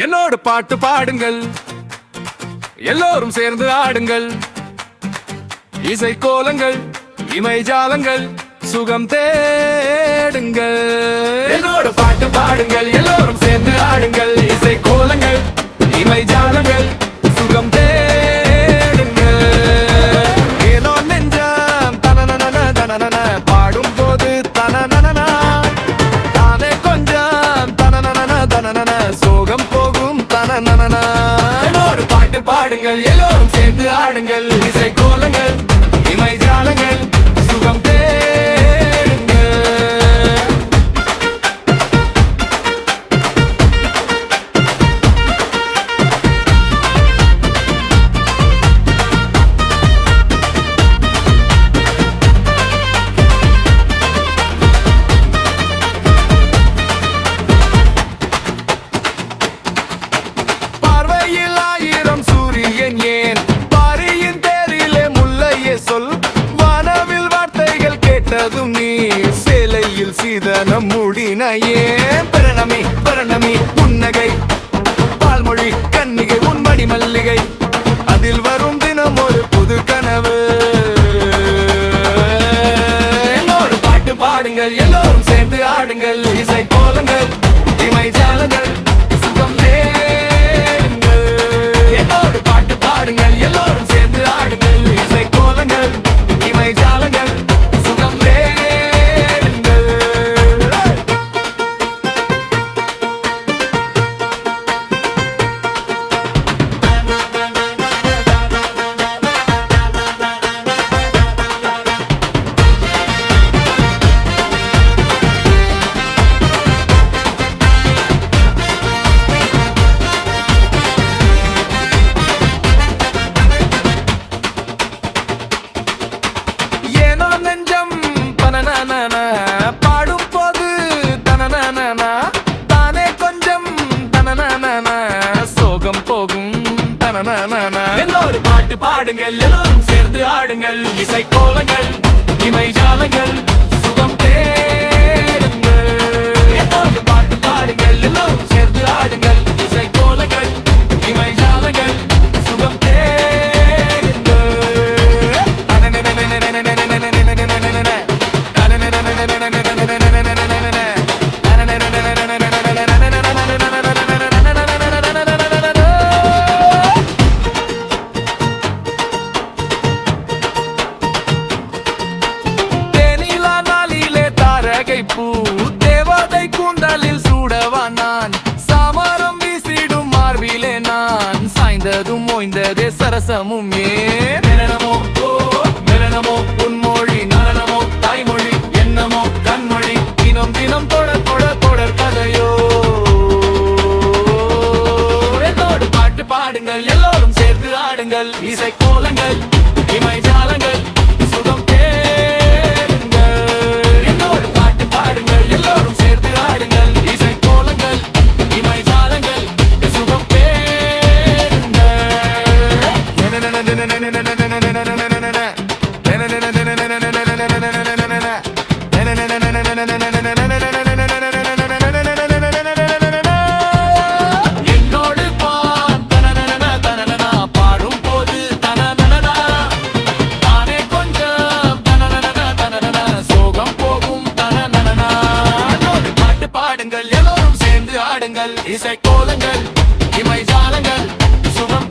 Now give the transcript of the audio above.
என்னோடு பாட்டு பாடுங்கள், எல்லோரும் சேர்ந்து ஆடுங்கள். இசை கோலங்கள், இமை ஜாலங்கள், சுகம் தேடுங்கள். என்னோடு பாட்டு பாடுங்கள், எல்லோரும் சேர்ந்து ஆடுங்கள். இசை கோலங்கள், இமை ஜாலங்கள், சுகம் தேடுங்கள். ஏனோ நெஞ்சம் தனனன தனனன பாடும் போது தனனன தானே கொஞ்சம் தனனன தனனன சோகம் போகும் தனனன. என்னோடு பாட்டு பாடுங்கள், எல்லோரும் சேர்ந்து ஆடுங்கள். இசை கோலங்கள், இமை ஜாலங்கள், சுகம் தேடுங்கள். பார்வையில் ஆயிரம் சூரியன் ஏன், பாரியின் தேரிலே முல்லையே சொல். வானவில் வார்த்தைகள் கேட்டதும் நீ, சேலையில் சீதனம் மூடினையே. பரணமி பரணமி புன்னகை, பால்மொழி கன்னிகை, உன்மடி மல்லிகை, அதில் வரும் தினம் ஒரு புது கனவு. என்னோடு பாட்டு பாடுங்கள், எல்லோரும் சேர்ந்து ஆடுங்கள். இசை கோலங்கள், இமை ஜாலங்கள், சுகம் தேடுங்கள். என்னோடு பாட்டு பாடுங்கள், எல்லோரும் சேர்ந்து ஆடுங்கள். இசை கோலங்கள், இமை ஜாலங்கள், சுகம் தேடுங்கள். ஏனோ நெஞ்சம் பனனனன பாடும் போது தனனனன தானே கொஞ்சம் தனனனன சோகம் போகும் தனனனன. என்னோடு பாட்டு பாடுங்கள், எல்லோரும் சேர்ந்து ஆடுங்கள். இசை கோலங்கள், இமை ஜாலங்கள், சுகம் தேடுங்கள். என்னோடு பாட்டு பாடுங்கள், எல்லோரும் சேர்ந்து ஆடுங்கள். இசை கோலங்கள், இமை ஜாலங்கள், சுகம் தேடுங்கள். தேனிலா நாளிலே தாரகை பூ, தேவதை கூந்தலில் சூடவா நான். சாமரம் வீசிடும் மார்பிலே நான், சாய்ந்ததும் ஓய்ந்ததே சரசமும் ஏன். மெலனமோ ஓ மெலனமோ உன்மொழி, நலனமோ தாய்மொழி, என்னமோ கண்மொழி, தினம் தினம் தொடர் தொடர் தொடர் கதையோ. என்னோடு பாட்டு பாடுங்கள், எல்லோரும் சேர்ந்து ஆடுங்கள். இசை கோலங்கள், இமை ஜாலங்கள், சுகம் தேடுங்கள். என்னோடு பாட்டு பாடுங்கள், எல்லோரும் சேர்ந்து ஆடுங்கள். இசை கோலங்கள், இமை ஜாலங்கள், சுகம் என்னோடு பாடும் போது தனனனனா தானே கொஞ்சம் தனனனனா சோகம் போகும் தனனனனா. என்னோடு பாட்டு பாடுங்கள், எல்லோரும் சேர்ந்து ஆடுங்கள். இசை கோலங்கள், இமை ஜாலங்கள், சுகம்